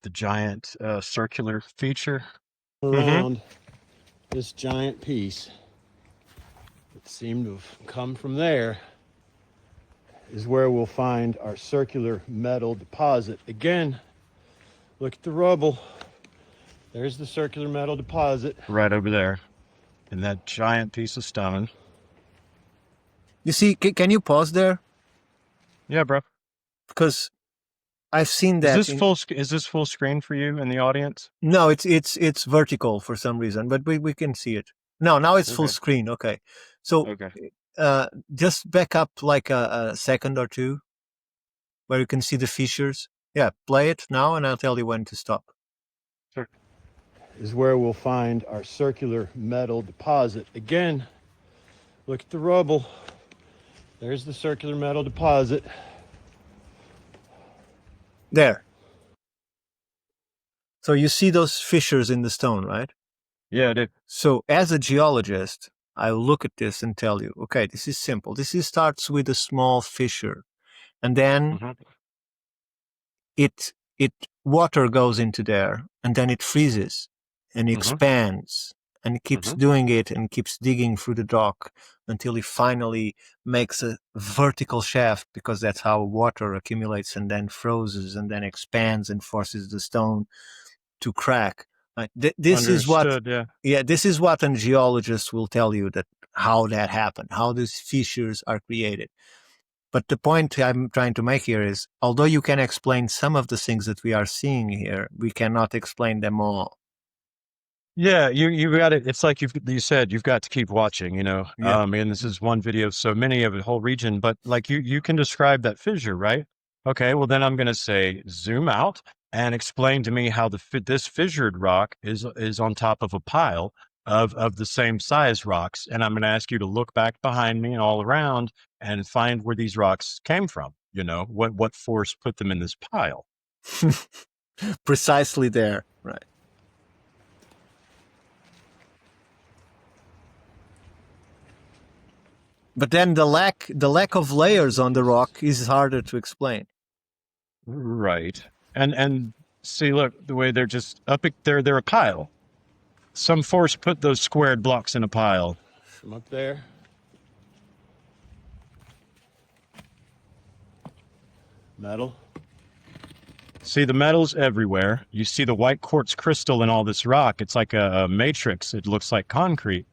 the giant circular feature. Around this giant piece that seemed to have come from there is where we'll find our circular metal deposit. Again, look at the rubble. There's the circular metal deposit. Right over there. And that giant piece of stone. You see, can you pause there? Yeah, bro. Because I've seen that. Is this full screen for you in the audience? No, it's vertical for some reason, but we can see it. No, now it's full screen. Okay. So just back up like a second or two where you can see the fissures. Yeah, play it now and I'll tell you when to stop. Sure. Is where we'll find our circular metal deposit. Again, look at the rubble. There's the circular metal deposit. There. So you see those fissures in the stone, right? Yeah, I did. So as a geologist, I look at this and tell you, okay, this is simple. Starts with a small fissure, and then water goes into there, and then it freezes and expands, and it keeps doing it and keeps digging through the rock until it finally makes a vertical shaft, because that's how water accumulates and then freezes and then expands and forces the stone to crack. This is what a geologist will tell you, that how that happened, how these fissures are created. But the point I'm trying to make here is, although you can explain some of the things that we are seeing here, we cannot explain them all. Yeah, you got it. It's like you said, you've got to keep watching, you know. Yeah. And this is one video of so many of the whole region, but like you can describe that fissure, right? Okay, well then I'm going to say zoom out and explain to me how this fissured rock is on top of a pile of the same size rocks, and I'm going to ask you to look back behind me and all around and find where these rocks came from. You know, what force put them in this pile? Precisely there, right? But then the lack of layers on the rock is harder to explain. Right. And see, look, the way they're just up there, they're a pile. Some force put those squared blocks in a pile. From up there. Metal. See, the metal's everywhere. You see the white quartz crystal in all this rock. It's like a matrix. It looks like concrete.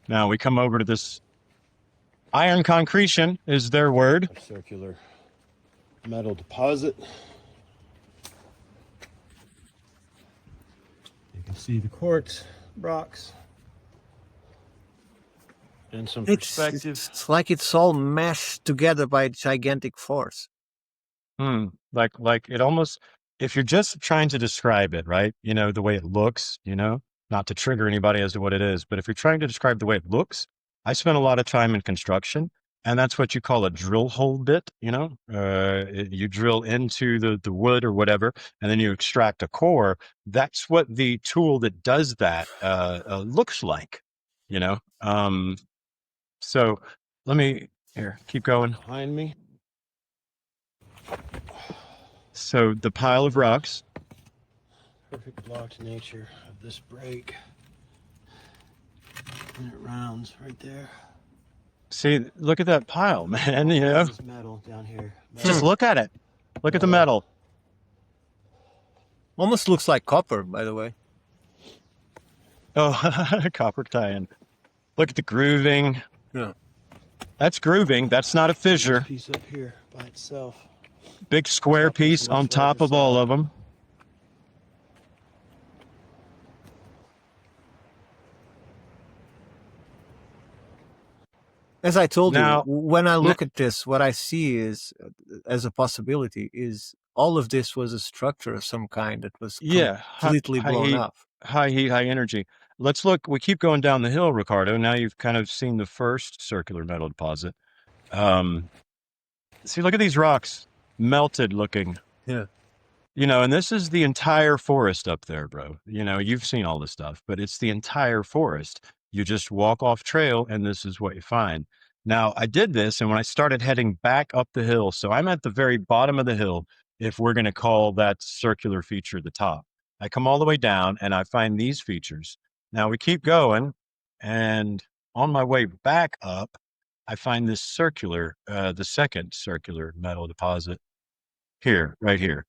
Now we come over to this iron concretion is their word. A circular metal deposit. You can see the quartz rocks and some perspective. It's like it's all meshed together by a gigantic force. Like it almost, if you're just trying to describe it, right? You know, the way it looks, you know, not to trigger anybody as to what it is, but if you're trying to describe the way it looks, I spent a lot of time in construction, and that's what you call a drill hole bit, you know? You drill into the wood or whatever, and then you extract a core. That's what the tool that does that looks like, you know? So let me, here, keep going. Behind me. So the pile of rocks. Perfect block to nature of this break. And it rounds right there. See, look at that pile, man. You know, this metal down here. Metal. Just look at it. Look at the metal. Almost looks like copper, by the way. Oh, copper tie-in. Look at the grooving. Yeah, that's grooving. That's not a fissure. This piece up here by itself. Big square piece on top of all of them. As I told you, when I look at this, what I see is, as a possibility, is all of this was a structure of some kind that was completely blown up. High heat, high energy. Let's look. We keep going down the hill, Ricardo. Now you've kind of seen the first circular metal deposit. See, look at these rocks. Melted looking. Yeah. You know, and this is the entire forest up there, bro. You know, you've seen all this stuff, but it's the entire forest. You just walk off trail and this is what you find. Now, I did this, and when I started heading back up the hill, so I'm at the very bottom of the hill, if we're going to call that circular feature the top. I come all the way down and I find these features. Now we keep going, and on my way back up, I find this circular, the second circular metal deposit here, right here.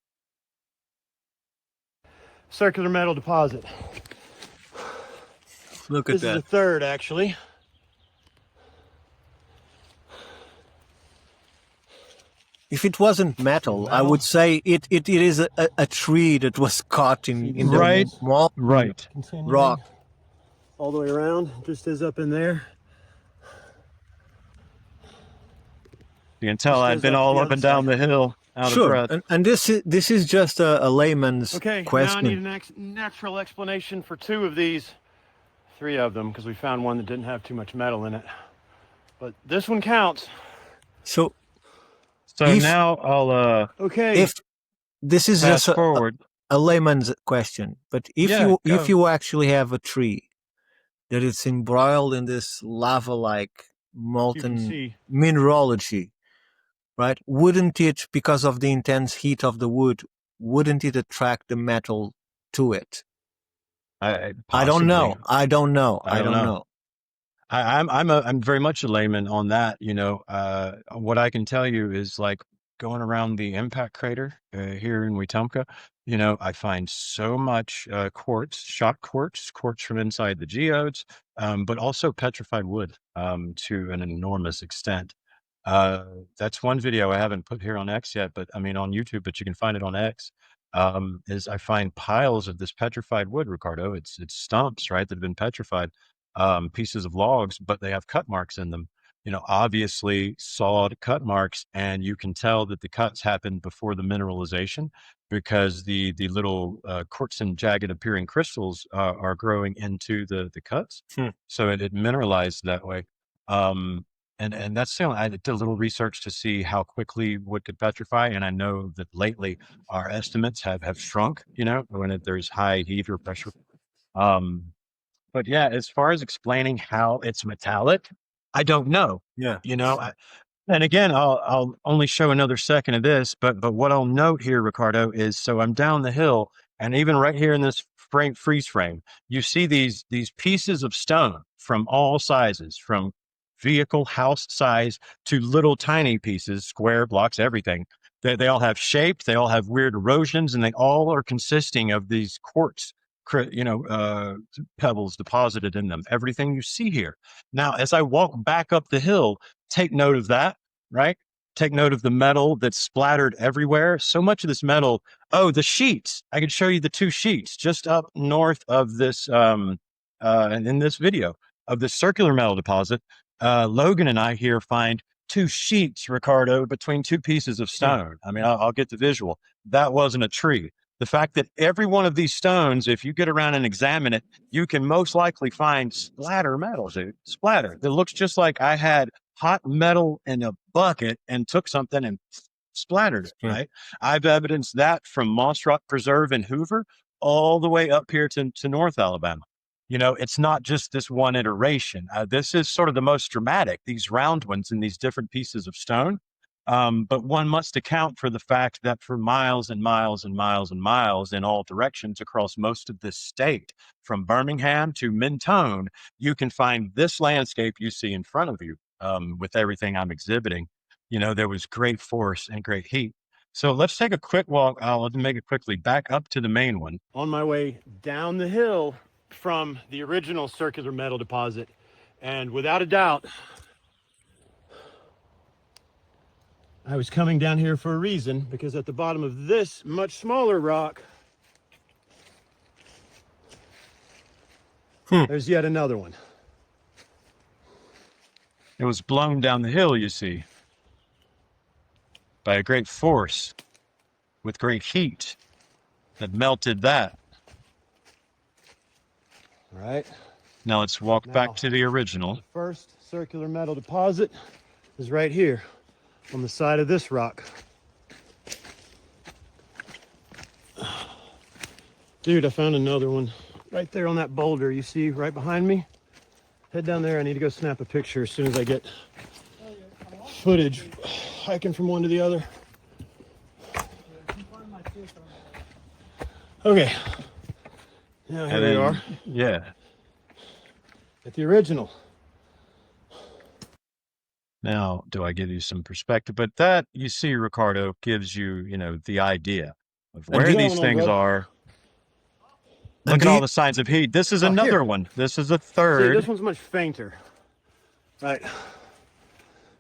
Circular metal deposit. Look at This is that. a third, actually. If it wasn't metal, I would say it is a tree that was caught in the Right, molten right. Continuing rock. all the way around, just as up in there. You can tell Just I've as been up all the up other and down side. the hill, out of Sure, breath. and this is just a layman's Okay, question. now I need a natural explanation for two of these. Three of them, because we found one that didn't have too much metal in it. But this one counts. So So now I'll Okay. if this is fast just forward. a layman's question, but if Yeah, if go. you actually have a tree that is embroiled in this lava-like You can molten see. mineralogy, right? Wouldn't it, because of the intense heat of the wood, wouldn't it attract the metal to it? I don't know. Possibly. I don't know. I I don't don't know. know. I'm very much a layman on that. You know, what I can tell you is like going around the impact crater here in Wetumpka. You know, I find so much quartz, shot quartz, quartz from inside the geodes, but also petrified wood to an enormous extent. Uh, that's one video I haven't put here on X yet, but I mean on YouTube, but you can find it on X. Is I find piles of this petrified wood, Ricardo. It's stumps, right, that have been petrified, pieces of logs, but they have cut marks in them. You know, obviously sawed cut marks, and you can tell that the cuts happened before the mineralization because the little quartz and jagged appearing crystals are growing into the cuts, Hmm. so it mineralized that way. Um, and that's the only, I did a little research to see how quickly wood could petrify, and I know that lately our estimates have shrunk. You know, when there's high heat or pressure. Um, but yeah, as far as explaining how it's metallic, I don't know. Yeah. You know, and again, I'll only show another second of this, but what I'll note here, Ricardo, is so I'm down the hill, and even right here in this freeze frame, you see these pieces of stone from all sizes, from vehicle house size to little tiny pieces, square blocks, everything. They all have shape, they all have weird erosions, and they all are consisting of these quartz, pebbles deposited in them. Everything you see here. Now, as I walk back up the hill, take note of that, right? Take note of the metal that's splattered everywhere. So much of this metal. Oh, the sheets. I can show you the two sheets just up north of this, in this video of the circular metal deposit. Logan and I here find two sheets, Ricardo, between two pieces of stone. I mean, I'll get the visual. That wasn't a tree. The fact that every one of these stones, if you get around and examine it, you can most likely find splatter metal, dude. Splatter that looks just like I had hot metal in a bucket and took something and splattered it, right? I've evidenced that from Moss Rock Preserve in Hoover all the way up here to North Alabama. You know, it's not just this one iteration. This is sort of the most dramatic, these round ones in these different pieces of stone. But one must account for the fact that for miles and miles and miles and miles in all directions across most of this state, from Birmingham to Mentone, you can find this landscape you see in front of you with everything I'm exhibiting. You know, there was great force and great heat. So let's take a quick walk. I'll make it quickly back up to the main one. On my way down the hill from the original circular metal deposit, and without a doubt, I was coming down here for a reason, because at the bottom of this much smaller rock, there's yet another one. It was blown down the hill, you see, by a great force with great heat that melted that. All right. Now let's walk back to the original. The first circular metal deposit is right here on the side of this rock. Dude, I found another one right there on that boulder you see right behind me. Head down there. I need to go snap a picture as soon as I get footage hiking from one to the other. Okay. Now here we are. Yeah. At the original. Now, do I give you some perspective? But that, you see, Ricardo, gives you, the idea of And where these things are. Look at all the signs of heat. This is another one. This is a See, this third. one's much fainter. Right.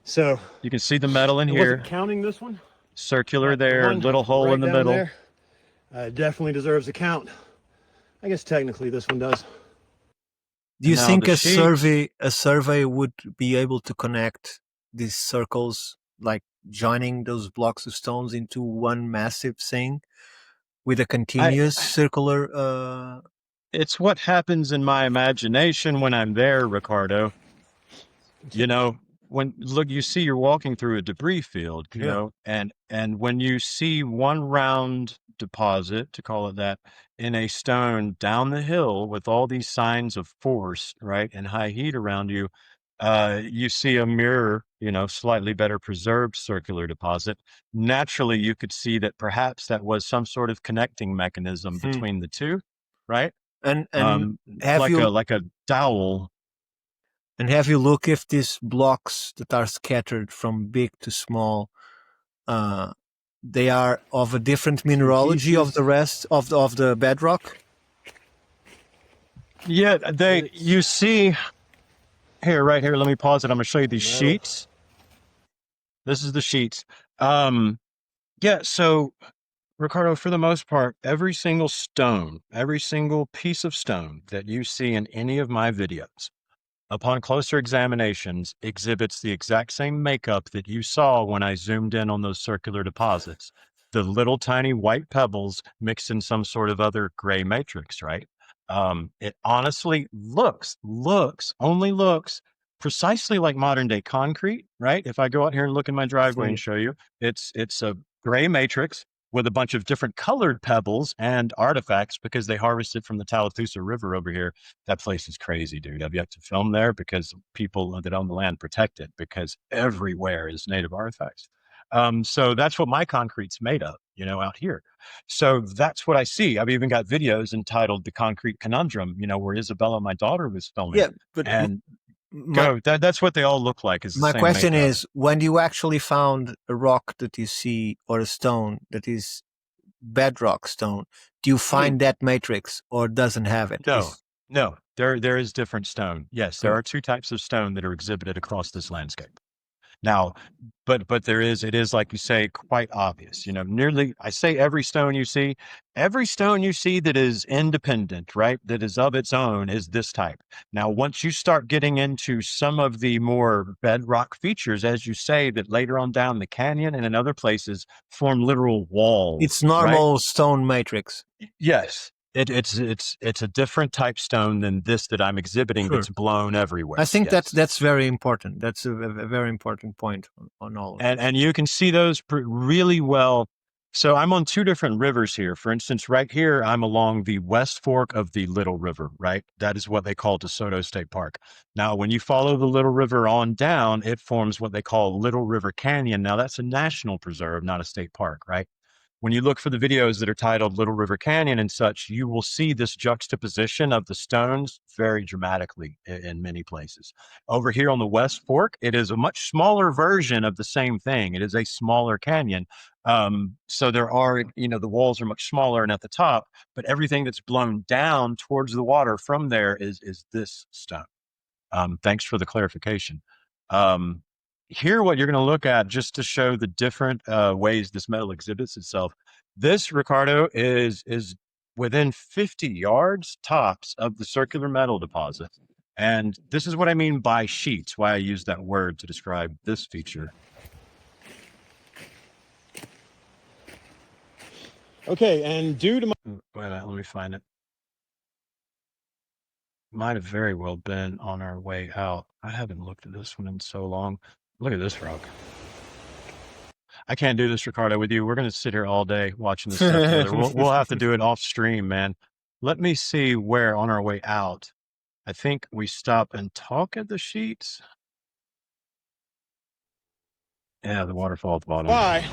So You can see the metal in I wasn't here. counting this one. Circular The there, one little hole right in the down middle. there definitely deserves a count. I guess technically this one does. Do you Now think the sheets. a survey would be able to connect these circles, like joining those blocks of stones into one massive thing with a I continuous circular? It's what happens in my imagination when I'm there, Ricardo. You know, when look, you see you're walking through a debris field, Yeah. and when you see one round deposit, to call it that, in a stone down the hill with all these signs of force, right, and high heat around you, you see a mirror, slightly better preserved circular deposit. Naturally, you could see that perhaps that was some sort of connecting mechanism Hmm. between the two, right? And Um, have like a you like a dowel. look if these blocks that are scattered from big to small, uh, they are of a different Some mineralogy of pieces the rest of the bedrock? Yeah, bits you see here, right here. Let me pause it. I'm going to show you these metal. sheets. This is the sheets. Um, yeah. So Ricardo, for the most part, every single stone, every single piece of stone that you see in any of my videos, upon closer examinations, exhibits the exact same makeup that you saw when I zoomed in on those circular deposits. The little tiny white pebbles mixed in some sort of other gray matrix, right? It honestly only looks precisely like modern day concrete, right? If I go out here and look in my driveway Hmm. and show you, it's a gray matrix with a bunch of different colored pebbles and artifacts because they harvested from the Talathusa River over here. That place is crazy, dude. I've yet to film there because people that own the land protect it because everywhere is native artifacts. So that's what my concrete's made of, out here. So that's what I see. I've even got videos entitled "The Concrete Conundrum," where Isabella, my daughter, was filming. Yeah, but And my that's what they all look like. Is the my same question makeup. is, when you actually found a rock that you see or a stone that is bedrock stone, do you Hmm. find that matrix or doesn't have it? No, Is no, there is different stone. Yes, there good. are two types of stone that are exhibited across this landscape. Now, but it is like you say, quite obvious. Nearly I say every stone you see that is independent, right? That is of its own is this type. Now, once you start getting into some of the more bedrock features, as you say, that later on down the canyon and in other places form literal It's walls, right? normal stone matrix. Yes. It's a different type stone than this that I'm exhibiting Sure. that's blown I everywhere. think Yes. that's very important. That's a very important point on all of this. And you can see those really well. So I'm on two different rivers here. For instance, right here, I'm along the west fork of the Little River, right? That is what they call DeSoto State Park. Now, when you follow the Little River on down, it forms what they call Little River Canyon. Now, that's a national preserve, not a state park, right? When you look for the videos that are titled Little River Canyon and such, you will see this juxtaposition of the stones very dramatically in many places. Over here on the West Fork, it is a much smaller version of the same thing. It is a smaller canyon. So there are, the walls are much smaller and at the top, but everything that's blown down towards the water from there is this stone. Thanks for the clarification. Um, Here, what you're going to look at just to show the different ways this metal exhibits itself. This, Ricardo, is within 50 yards tops of the circular metal deposit. And this is what I mean by sheets, why I use that word to describe this feature. Okay, and due to my Wait a minute, let me find it. Might have very well been on our way out. I haven't looked at this one in so long. Look at this rock. I can't do this, Ricardo, with you. We're going to sit here all day watching this stuff together. We'll have to do it off stream, man. Let me see where on our way out. I think we stop and talk at the sheets. Yeah, the waterfall at the bottom. why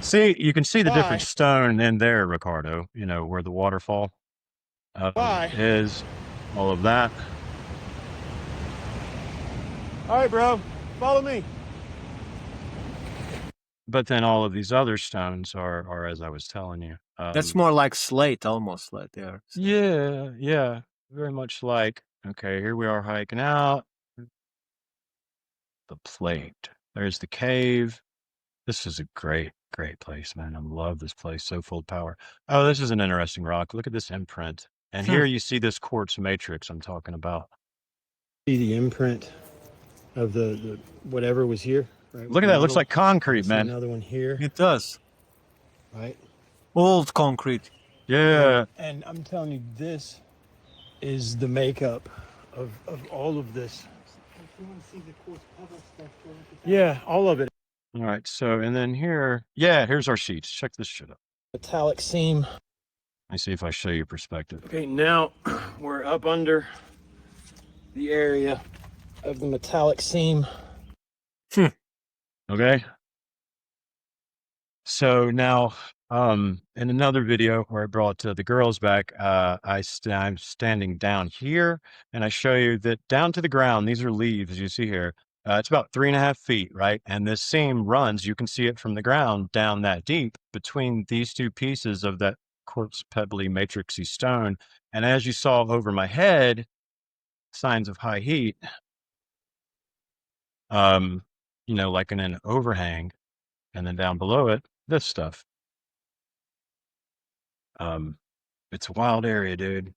See, you can see the different Bye. stone in there, Ricardo, you know, where the waterfall Bye. is, all of that. All right, bro. Follow me. But then all of these other stones are as I was telling you. That's more like slate, almost like there. So. Yeah, yeah, very much like, okay, here we are hiking out. The plate. There's the cave. This is a great, great place, man. I love this place. So full of power. Oh, this is an interesting rock. Look at this imprint. And here you see this quartz matrix I'm talking about. See the imprint of the whatever was here, right? Look at that. It looks like concrete, See man. another one here, It does. right? Old concrete. Yeah. And I'm telling you, this is the makeup of all of this. You want to see the quartz pebble stuff? Yeah, all of it. All right. So, and then here, yeah, here's our sheets. Check this shit out. Metallic seam. Let me see if I show you perspective. Okay, now we're up under the area of the metallic seam. Okay. So now, in another video where I brought the girls back, I'm standing down here, and I show you that down to the ground, these are leaves you see here. It's about 3.5 feet, right? And this seam runs, you can see it from the ground down that deep between these two pieces of that quartz pebbly matrixy stone. And as you saw over my head, signs of high heat, you know, like in an overhang, and then down below it, this stuff. It's a wild area, dude.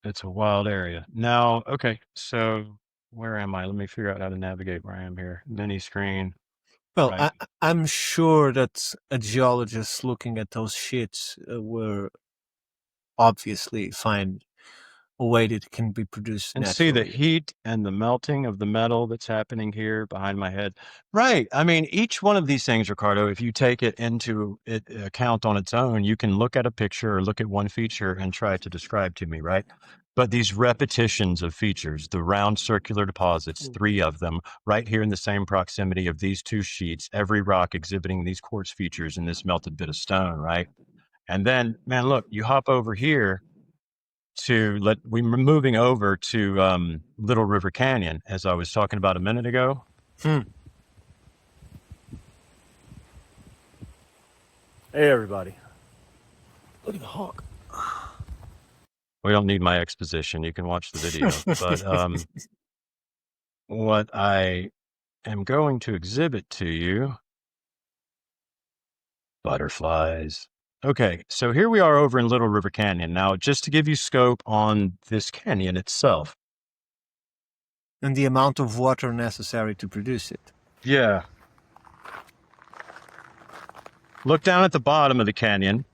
It's a wild area. Now, okay, so where am I? Let me figure out how to navigate where I am here. Mini screen, Well, right? I'm sure that a geologist looking at those sheets will obviously find a way that it can be produced And see the naturally. heat and the melting of the metal that's happening here behind my head. Right. I mean, each one of these things, Ricardo, if you take it into account on its own, you can look at a picture or look at one feature and try to describe to me, right? But these repetitions of features, the round circular deposits, 3 of them, right here in the same proximity of these 2 sheets, every rock exhibiting these quartz features in this melted bit of stone, right? And then, man, look, you hop over here we're moving over to Little River Canyon, as I was talking about a minute ago. Hey, everybody. Look at the hawk. We don't need my exposition. You can watch the video. But what I am going to exhibit to you, butterflies. Okay, so here we are over in Little River Canyon. Now, just to give you scope on this canyon itself. And the amount of water necessary to produce it. Yeah. Look down at the bottom of the canyon.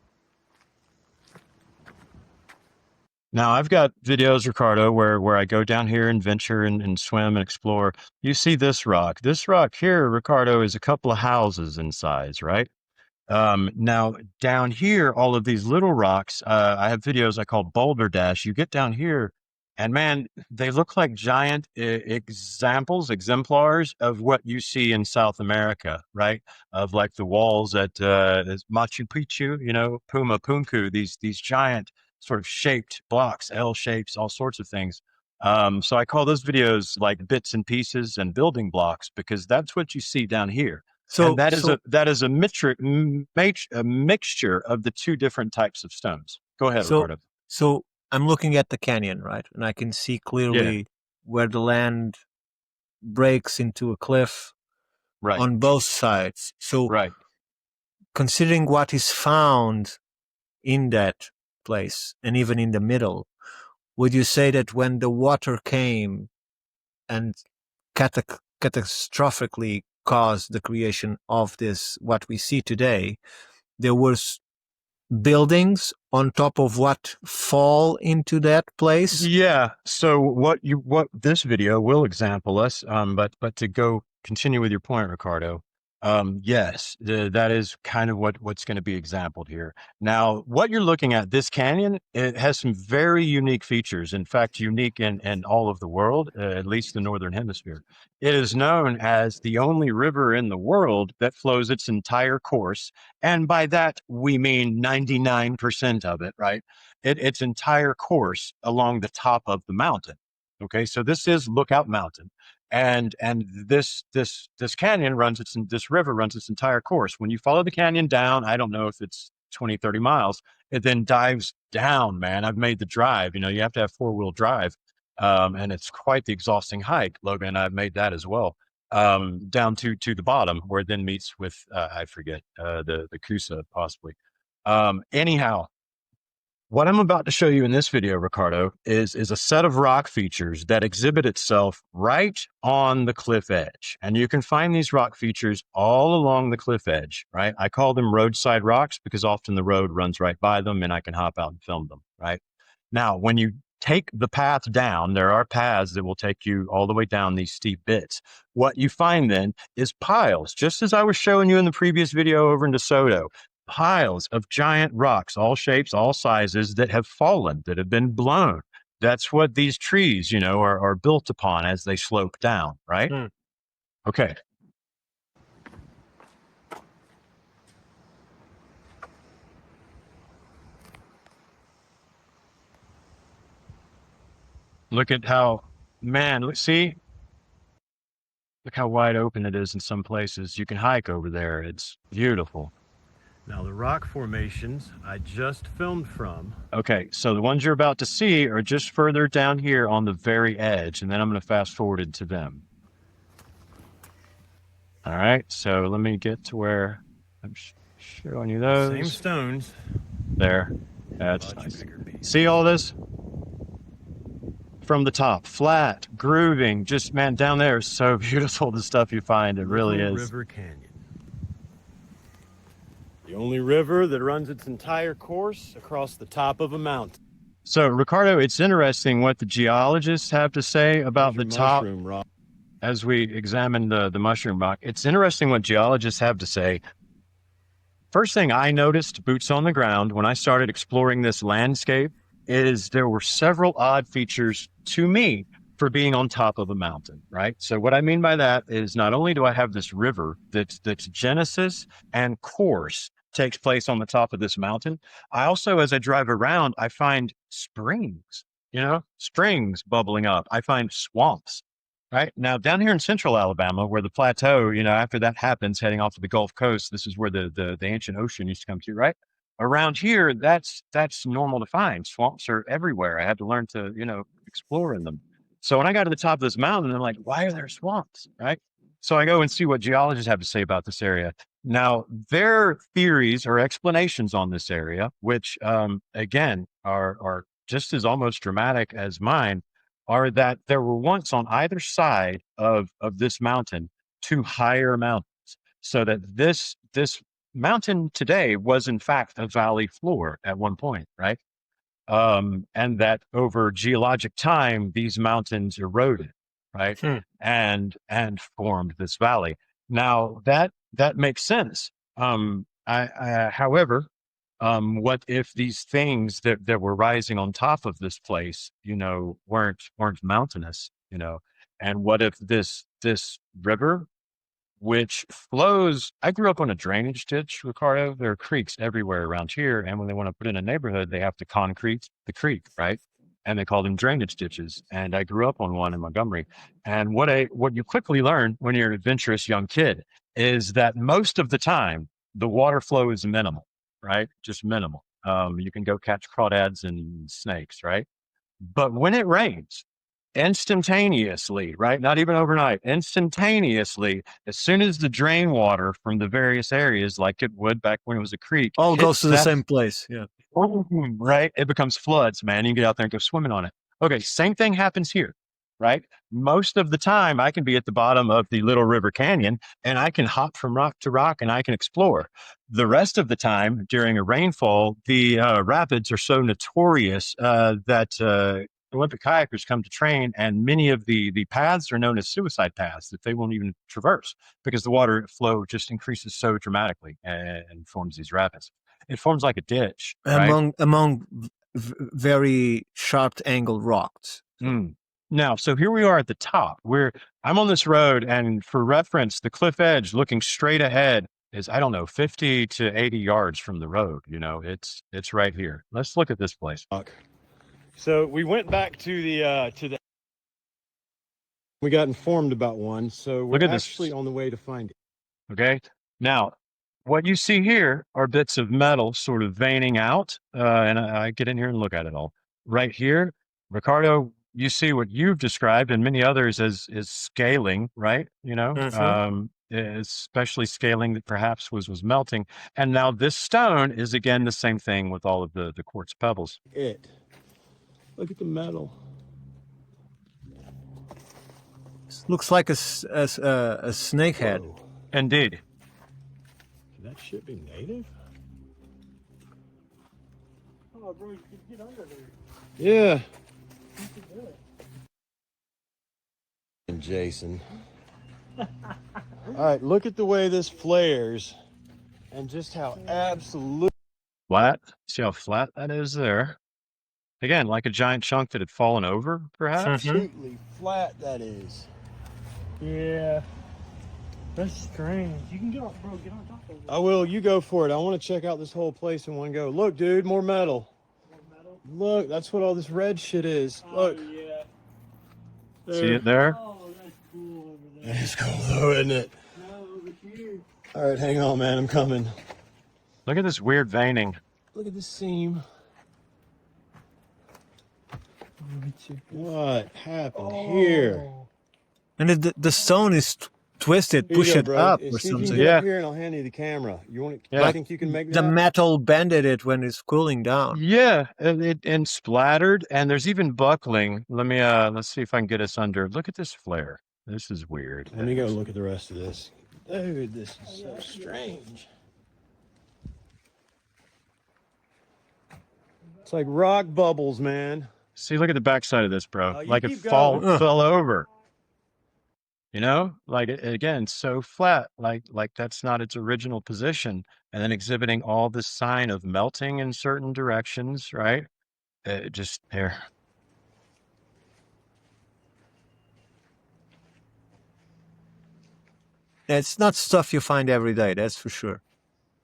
Now, I've got videos, Ricardo, where I go down here and venture and swim and explore. You see this rock. This rock here, Ricardo, is a couple of houses in size, right? Now, down here, all of these little rocks, I have videos I call Boulder Dash. You get down here, and man, they look like giant exemplars of what you see in South America, right? Of like the walls at Machu Picchu, you know, Puma Punku, these giant sort of shaped blocks, L shapes, all sorts of things. So I call those videos like bits and pieces and building blocks because that's what you see down here. And that is a mixture of the 2 different types of stones. Go ahead, Ricardo. So I'm looking at the canyon, right? And I can see clearly where the land breaks into a cliff on both sides. So considering what is found in that place and even in the middle, would you say that when the water came and catastrophically caused the creation of this, what we see today, there was buildings on top of what fall into that place? Yeah. So what this video will example us, but to go continue with your point, Ricardo, Yes, that is kind of what's going to be exampled here. Now, what you're looking at, this canyon, it has some very unique features. In fact, unique in all of the world, at least the northern hemisphere. It is known as the only river in the world that flows its entire course, and by that we mean 99% of it, right? Its entire course along the top of the mountain. Okay, so this is Lookout Mountain, and this canyon runs its this river runs its entire course. When you follow the canyon down, I don't know if it's 20, 30 miles, it then dives down, man. I've made the drive. You have to have four-wheel drive, and it's quite the exhausting hike. Logan, I've made that as well, down to the bottom where it then meets with I forget, the Kusa possibly. Anyhow, what I'm about to show you in this video, Ricardo, is a set of rock features that exhibit itself right on the cliff edge. And you can find these rock features all along the cliff edge, right? I call them roadside rocks because often the road runs right by them and I can hop out and film them, right? Now, when you take the path down, there are paths that will take you all the way down these steep bits. What you find then is piles, just as I was showing you in the previous video over in DeSoto, piles of giant rocks, all shapes, all sizes, that have fallen, that have been blown. That's what these trees, are built upon as they slope down, right? Hmm. Okay. Look at how, man, see, look how wide open it is in some places. You can hike over there. It's beautiful. Now, the rock formations I just filmed from. Okay, so the ones you're about to see are just further down here on the very edge, and then I'm going to fast forward into them. All right, so let me get to where I'm showing you those. Same stones. There. That's nice. See all this? From the top, flat, grooving, just, man, down there is so beautiful, the stuff you find. It really is. River Canyon. The only river that runs its entire course across the top of a mountain. So, Ricardo, it's interesting what the geologists have to say about the top. Rock. As we examine the mushroom rock, it's interesting what geologists have to say. First thing I noticed, boots on the ground, when I started exploring this landscape, is there were several odd features to me for being on top of a mountain, right? So what I mean by that is not only do I have this river that's genesis and course takes place on the top of this mountain, I also, as I drive around, I find springs, springs bubbling up. I find swamps. Right now, down here in central Alabama, where the plateau, after that happens, heading off to the Gulf Coast, this is where the ancient ocean used to come to, right? Around here, that's normal to find. Swamps are everywhere. I had to learn to, explore in them. So when I got to the top of this mountain, I'm like, why are there swamps, right? So I go and see what geologists have to say about this area. Now, their theories or explanations on this area, which again are just as almost dramatic as mine, are that there were once on either side of this mountain two higher mountains, so that this mountain today was in fact a valley floor at one point, right? And that over geologic time these mountains eroded, right? And formed this valley. Now that makes sense. However, what if these things that were rising on top of this place, weren't mountainous, and what if this river, which flows, I grew up on a drainage ditch, Ricardo. There are creeks everywhere around here, and when they want to put in a neighborhood, they have to concrete the creek, right? And they call them drainage ditches. And I grew up on one in Montgomery. And what you quickly learn when you're an adventurous young kid is that most of the time the water flow is minimal, right? Just minimal. You can go catch crawdads and snakes, right? But when it rains, instantaneously, right? Not even overnight, instantaneously, as soon as the drain water from the various areas, like it would back when it was a creek, All goes hits to the that, same place. Yeah. right? It becomes floods, man. You can get out there and go swimming on it. Okay, same thing happens here, right? Most of the time, I can be at the bottom of the Little River Canyon and I can hop from rock to rock and I can explore. The rest of the time during a rainfall, the rapids are so notorious that Olympic kayakers come to train, and many of the paths are known as suicide paths that they won't even traverse because the water flow just increases so dramatically and forms these rapids. It forms like a ditch, right? Among very sharp angled rocks. Mm. Now, so here we are at the top. I'm on this road, and for reference, the cliff edge looking straight ahead is, I don't know, 50 to 80 yards from the road. You know, it's right here. Let's look at this place. So we went back to the. We got informed about one, so we're Look at actually this. on the way to find it. Okay. Now, what you see here are bits of metal sort of veining out, and I get in here and look at it all. Right here, Ricardo, you see what you've described and many others as scaling, right? You know, especially scaling that perhaps was melting. And now this stone is again the same thing with all of the quartz pebbles. Look at the metal. Looks like a snake head. Whoa. Indeed. Could that shit be native? Oh, bro, you could get under there. Yeah. You could do it. And Jason. All right, look at the way this flares and just how absolute. Flat. See how flat that is there? Again, like a giant chunk that had fallen over, perhaps? Absolutely flat that is. Yeah. That's strange. You can get on, bro, get on top of it. I will. You go for it. I want to check out this whole place in one go. Look, dude, more metal. More metal? Look, that's what all this red shit is. Look. Oh, yeah. See it there? Oh, that's cool over there. That is cool though, isn't it? No, over here. All right, hang on, man. I'm coming. Look at this weird veining. Look at this seam. Let me check. What happened here? And the stone is twisted. Here you Push go, it bro. up See or if you can something. get Yeah. up here and I'll hand you the camera. You want to? Yeah. You think you can make that? The metal bended it when it's cooling down. Yeah, and splattered, and there's even buckling. Let's see if I can get us under. Look at this flare. This is weird. Let me go look at the rest of this. Dude, this is so strange. It's like rock bubbles, man. See, look at the backside of this, bro. Oh, you Like it keep fell going. over. You know, like again, so flat, like that's not its original position, and then exhibiting all this sign of melting in certain directions, right? Just there. It's not stuff you find every day, that's for sure.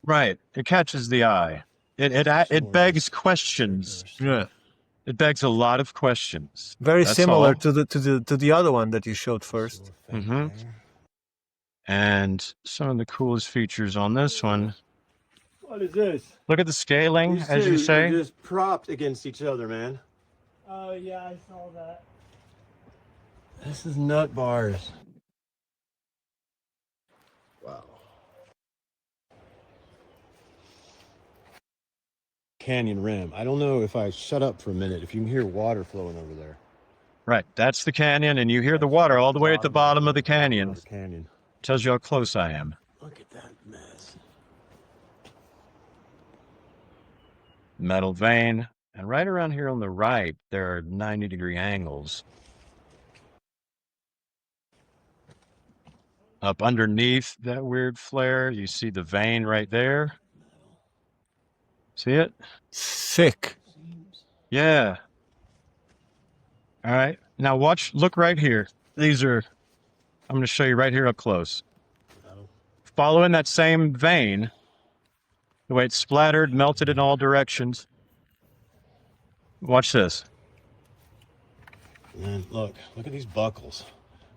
Right. It catches the eye. It begs questions. Yeah. It begs a lot of questions. Very That's similar all. to the other one that you showed first. Mhm. And some of the coolest features on this one. What is this? Look at the scaling, These as two you are say. just propped against each other, man. Oh, yeah, I saw that. This is nut bars. Wow. Canyon rim. I don't know if I shut up for a minute, if you can hear water flowing over there. Right. That's the canyon, and you hear the water all the way at the bottom of the canyon. Canyon. Tells you how close I am. Look at that mess. Metal vein. And right around here on the right, there are 90-degree angles. Up underneath that weird flare, you see the vein right there. See it? Thick. Yeah. All right. Now look right here. I'm going to show you right here up close. Following that same vein, the way it's splattered, melted in all directions. Watch this. And look at these buckles.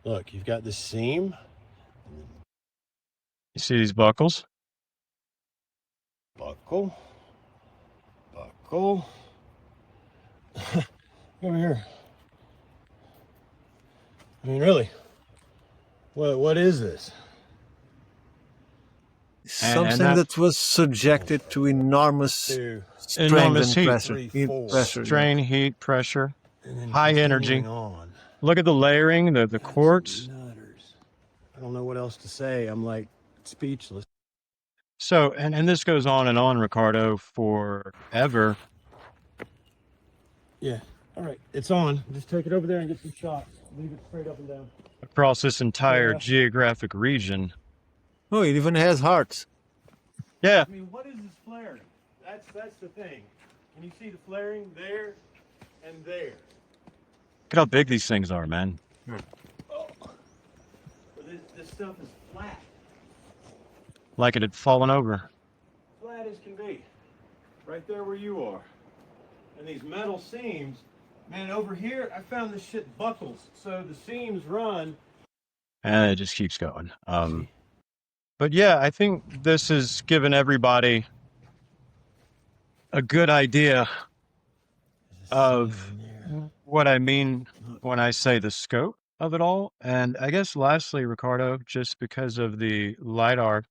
Look, you've got this seam. You see these buckles? Buckle. Over here. I mean, really? What is this? Something that was subjected to enormous strength Enormous and heat. pressure. 3, Heat 4. pressure. Strain, heat, pressure, And then high energy. continuing on. Look at the layering, the quartz. Nutters. I don't know what else to say. I'm like speechless. So, and this goes on and on, Ricardo, forever. Yeah. All right, it's on. Just take it over there and get some shots. Leave it straight up and down. Across this entire Yeah. geographic region. Oh, it even has hearts. Yeah. I mean, what is this flaring? That's the thing. Can you see the flaring there and there? Look at how big these things are, man. Oh. This stuff is flat. Like it had fallen over. Flat as can be. Right there where you are. And these metal seams, man, over here, I found this shit buckles. So the seams run. And it just keeps going. But yeah, I think this has given everybody a good idea of what I mean when I say the scope of it all. And I guess lastly, Ricardo, just because of the LiDAR,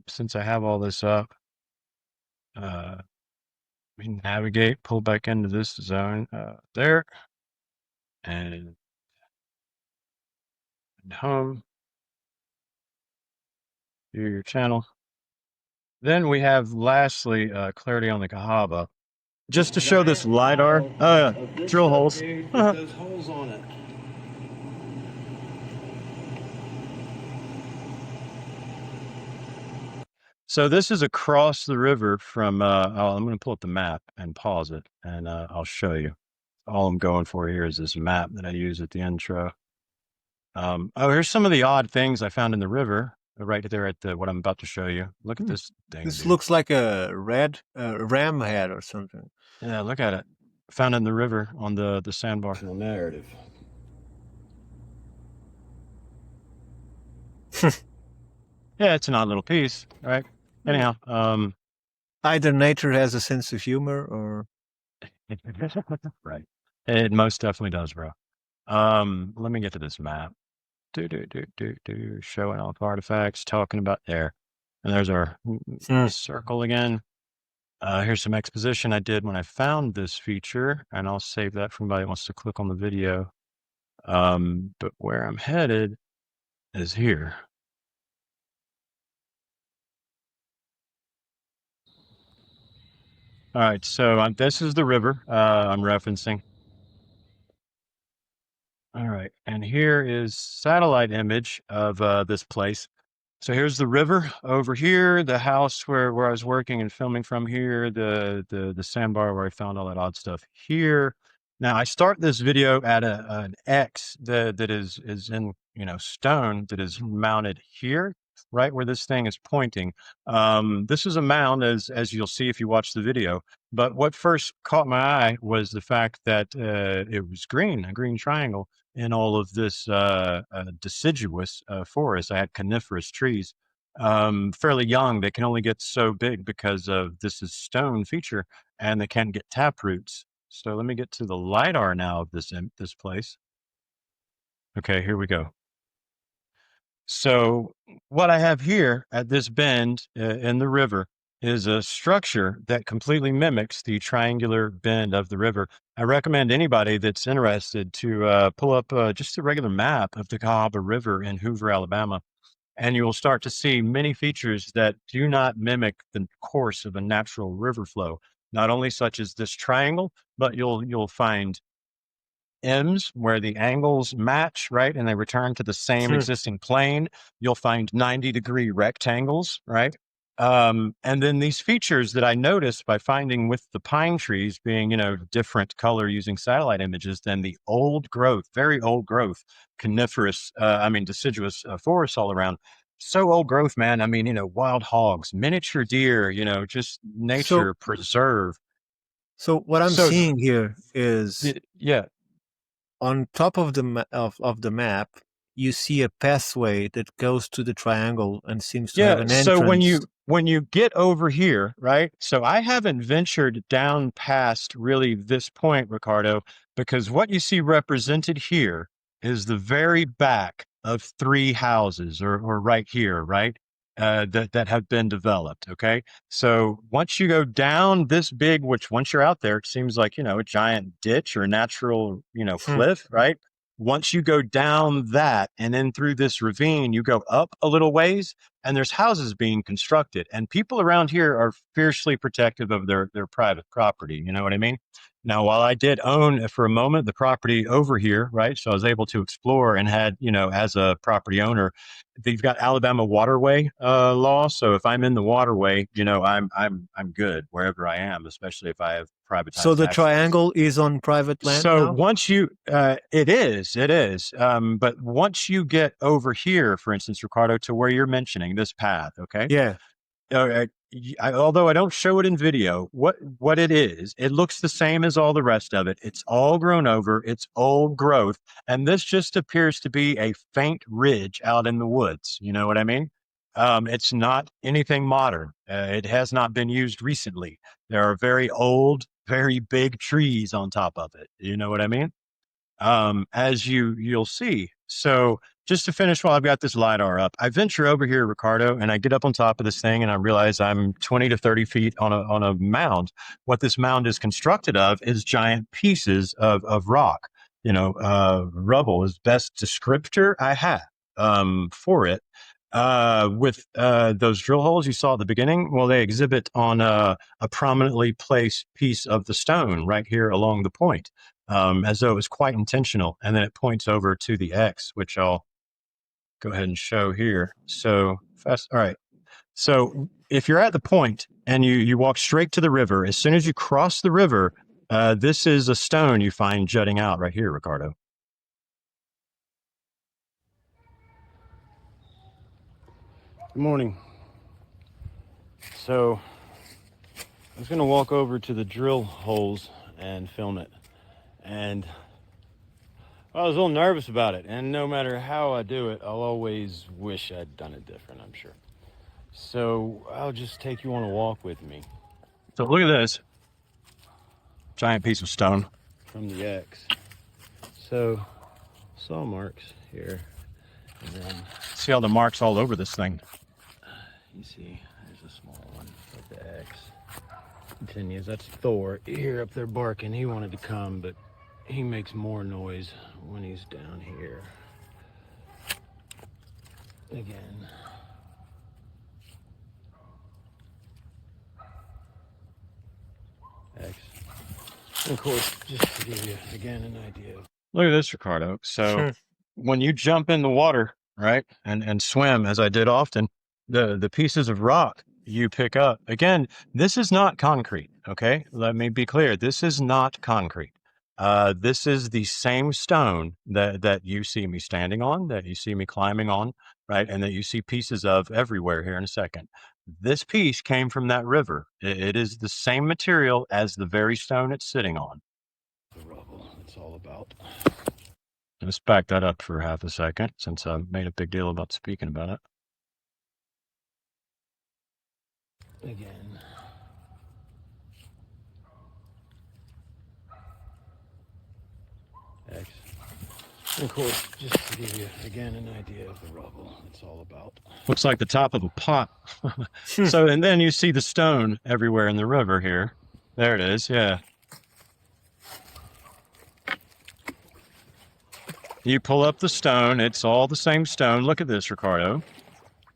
since I have all this up, we navigate, pull back into this zone there, and home, view your channel. Then we have lastly clarity on the Cahaba. Just to show this LiDAR, drill holes. With those holes on it. So this is across the river from, I'm going to pull up the map and pause it, and I'll show you. All I'm going for here is this map that I use at the intro. Oh, here's some of the odd things I found in the river, right there at what I'm about to show you. Look at this thing. This dude. looks like a red ram head or something. Yeah, look at it. Found it in the river on the sandbar. Narrative. Yeah, it's an odd little piece, right? Anyhow, Either nature has a sense of humor or right. It most definitely does, bro. Let me get to this map. Showing off artifacts, talking about there. And there's our circle again. Here's some exposition I did when I found this feature, and I'll save that for anybody that wants to click on the video. But where I'm headed is here. All right, so this is the river I'm referencing. All right, and here is satellite image of this place. So here's the river over here, the house where I was working and filming from here, the sandbar where I found all that odd stuff here. Now I start this video at an X that is in stone that is mounted here, right where this thing is pointing. This is a mound as you'll see if you watch the video. But what first caught my eye was the fact that it was green, a green triangle in all of this deciduous forest. I had coniferous trees, fairly young. They can only get so big because of this is stone feature, and they can get tap roots. So let me get to the LiDAR now of this place. Okay, here we go. So what I have here at this bend in the river is a structure that completely mimics the triangular bend of the river. I recommend anybody that's interested to pull up just a regular map of the Cahaba River in Hoover, Alabama, and you will start to see many features that do not mimic the course of a natural river flow. Not only such as this triangle, but you'll find M's where the angles match, right? And they return to the same existing plane. You'll find 90-degree rectangles, right? And then these features that I noticed by finding with the pine trees being, different color using satellite images than the old growth, very old growth, coniferous, deciduous forests all around. So old growth, man. I mean, wild hogs, miniature deer, just nature preserve. So what I'm seeing here is yeah. On top of the map, you see a pathway that goes to the triangle and seems to have an entrance. So when you get over here, right? So I haven't ventured down past really this point, Ricardo, because what you see represented here is the very back of three houses, or right here, right? That have been developed. Okay. So once you go down this big, which once you're out there, it seems like, a giant ditch or natural, cliff, right? Once you go down that and then through this ravine, you go up a little ways and there's houses being constructed, and people around here are fiercely protective of their private property. You know what I mean? Now, while I did own for a moment the property over here, right? So I was able to explore and had, as a property owner, they've got Alabama waterway law. So if I'm in the waterway, I'm good wherever I am, especially if I have So privatized the access. triangle is on private land So now? once it is. But once you get over here, for instance, Ricardo, to where you're mentioning this path, okay? Yeah. Although I don't show it in video, what it is, it looks the same as all the rest of it. It's all grown over, it's old growth, and this just appears to be a faint ridge out in the woods. You know what I mean? It's not anything modern. It has not been used recently. There are very old, very big trees on top of it. You know what I mean? As you'll see. So just to finish while I've got this LiDAR up, I venture over here, Ricardo, and I get up on top of this thing and I realize I'm 20 to 30 feet on a mound. What this mound is constructed of is giant pieces of rock. Rubble is best descriptor I have for it. With those drill holes you saw at the beginning, well, they exhibit on a prominently placed piece of the stone right here along the point, as though it was quite intentional. And then it points over to the X, which I'll go ahead and show here. So fast. All right. So if you're at the point and you walk straight to the river, as soon as you cross the river, this is a stone you find jutting out right here, Ricardo. Good morning. So I was going to walk over to the drill holes and film it. And I was a little nervous about it. And no matter how I do it, I'll always wish I'd done it different, I'm sure. So I'll just take you on a walk with me. So look at this giant piece of stone From the X. So saw marks here. And then see all the marks all over this thing. you see there's a small one with the X. Continues. That's Thor. You hear up there barking. He wanted to come, but he makes more noise when he's down here. Again. X. And of course, just to give you again an idea. Look at this, Ricardo. So when you jump in the water, right, and swim, as I did often, the pieces of rock you pick up, again, this is not concrete, okay? Let me be clear. This is not concrete. This is the same stone that you see me standing on, that you see me climbing on, right, and that you see pieces of everywhere here in a second. This piece came from that river. It is the same material as the very stone it's sitting on. The rubble, it's all about. Let's back that up for half a second, since I made a big deal about speaking about it. Again. X. And of course, just to give you again an idea of the rubble it's all about. Looks like the top of a pot. So, and then you see the stone everywhere in the river here. There it is, yeah. You pull up the stone, it's all the same stone. Look at this, Ricardo.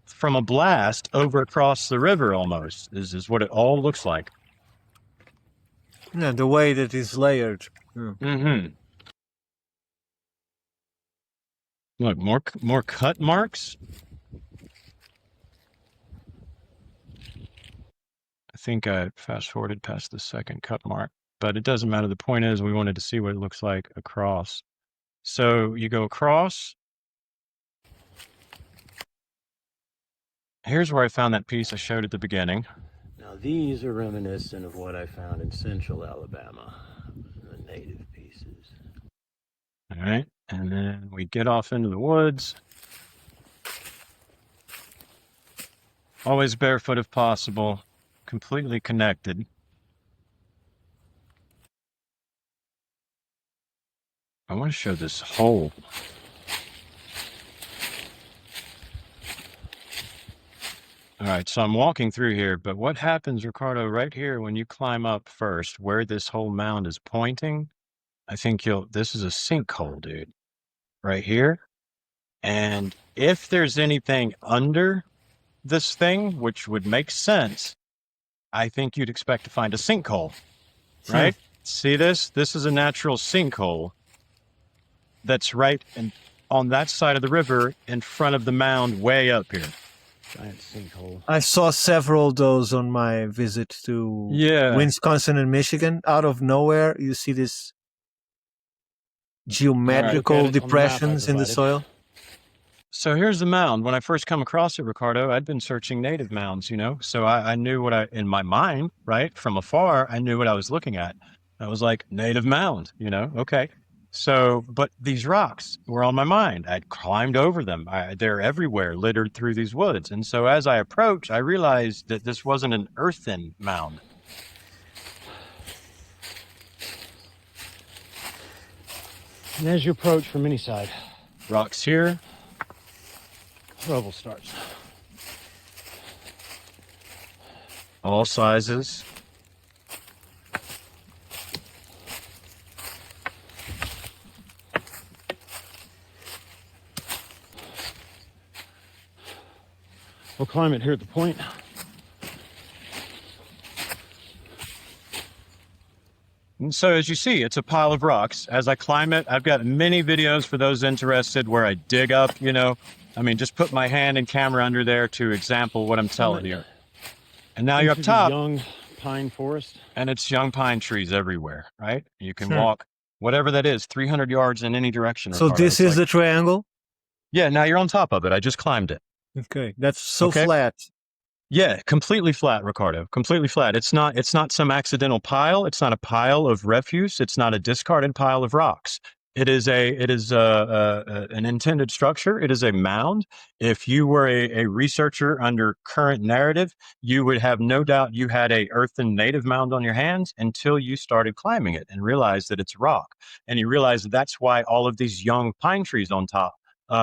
From a blast over across the river almost is what it all looks like. Yeah, the way that it's layered. Yeah. Mm-hmm. Look, more cut marks. I think I fast forwarded past the second cut mark, but it doesn't matter. The point is we wanted to see what it looks like across. So you go across. Here's where I found that piece I showed at the beginning. Now these are reminiscent of what I found in central Alabama, the native pieces. All right, and then we get off into the woods. Always barefoot if possible, completely connected. I want to show this hole. All right, so I'm walking through here, but what happens, Ricardo, right here when you climb up first, where this whole mound is pointing, I think this is a sinkhole, dude, right here. And if there's anything under this thing, which would make sense, I think you'd expect to find a sinkhole, right? See this? This is a natural sinkhole that's right on that side of the river in front of the mound way up here. Giant sinkhole. I saw several of those on my visit to Wisconsin and Michigan. Out of nowhere, you see this geometrical depressions in the soil. So here's the mound. When I first come across it, Ricardo, I'd been searching native mounds, so I knew what in my mind, right, from afar, I knew what I was looking at. I was like, native mound, okay. So, but these rocks were on my mind. I'd climbed over them. They're everywhere, littered through these woods. And so as I approached, I realized that this wasn't an earthen mound. And as you approach from any side, rocks here, rubble starts. All sizes. We'll climb it here at the point. And so as you see, it's a pile of rocks. As I climb it, I've got many videos for those interested where I dig up, just put my hand and camera under there to example what I'm telling you. And now you're up top. Young pine forest. And it's young pine trees everywhere, right? You can walk, whatever that is, 300 yards in any direction. So this is the triangle? Yeah, now you're on top of it. I just climbed it. Okay, that's so flat. Yeah, completely flat, Ricardo. Completely flat. It's not some accidental pile. It's not a pile of refuse. It's not a discarded pile of rocks. It is an intended structure. It is a mound. If you were a researcher under current narrative, you would have no doubt you had a earthen native mound on your hands until you started climbing it and realized that it's rock. And you realize that's why all of these young pine trees on top.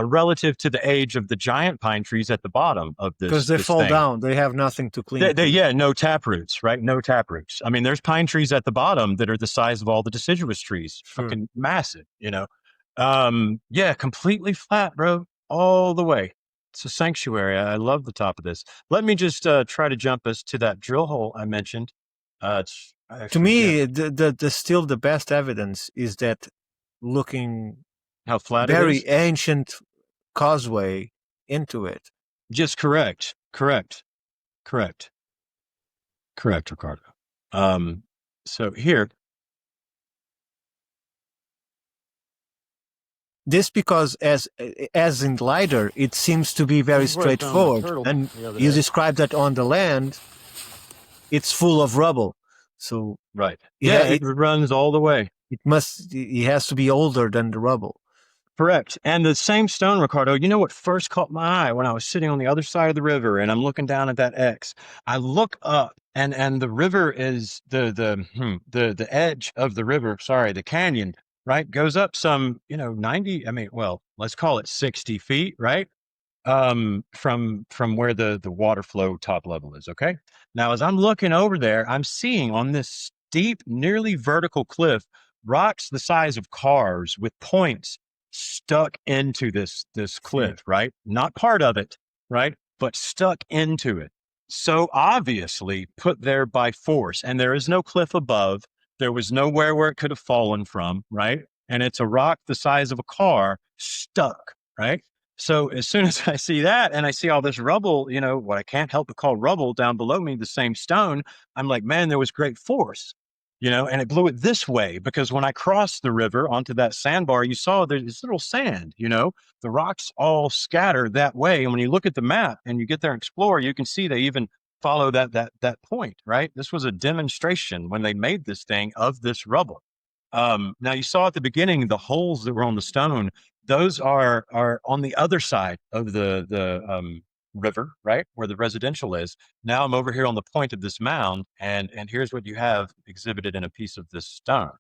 Relative to the age of the giant pine trees at the bottom of this. Because they fall down. They have nothing to clean. No taproots, right? No taproots. I mean, there's pine trees at the bottom that are the size of all the deciduous trees. Fucking massive, completely flat, bro. All the way. It's a sanctuary. I love the top of this. Let me just try to jump us to that drill hole I mentioned. To me, the still the best evidence is that looking how flat very it is. Ancient causeway into it. Just correct, Ricardo. So here. This because as in LiDAR, it seems to be very straightforward. And you described that on the land, it's full of rubble. So right. It runs all the way. It has to be older than the rubble. Correct. And the same stone, Ricardo, you know what first caught my eye when I was sitting on the other side of the river and I'm looking down at that X? I look up and the river is the edge of the river, the canyon, right? Goes up some, 90, let's call it 60 feet, right? From where the water flow top level is. Okay. Now, as I'm looking over there, I'm seeing on this steep, nearly vertical cliff, rocks the size of cars with points stuck into this cliff, right? Not part of it, right? But stuck into it. So obviously put there by force. And there is no cliff above. There was nowhere where it could have fallen from, right? And it's a rock the size of a car stuck, right? So as soon as I see that and I see all this rubble, what I can't help but call rubble down below me, the same stone, I'm like, man, there was great force. And it blew it this way because when I crossed the river onto that sandbar, you saw there's this little sand, the rocks all scatter that way. And when you look at the map and you get there and explore, you can see they even follow that point, right? This was a demonstration when they made this thing of this rubble. Now you saw at the beginning, the holes that were on the stone, those are on the other side of the river, right, where the residential is. Now I'm over here on the point of this mound, and here's what you have exhibited in a piece of this stone.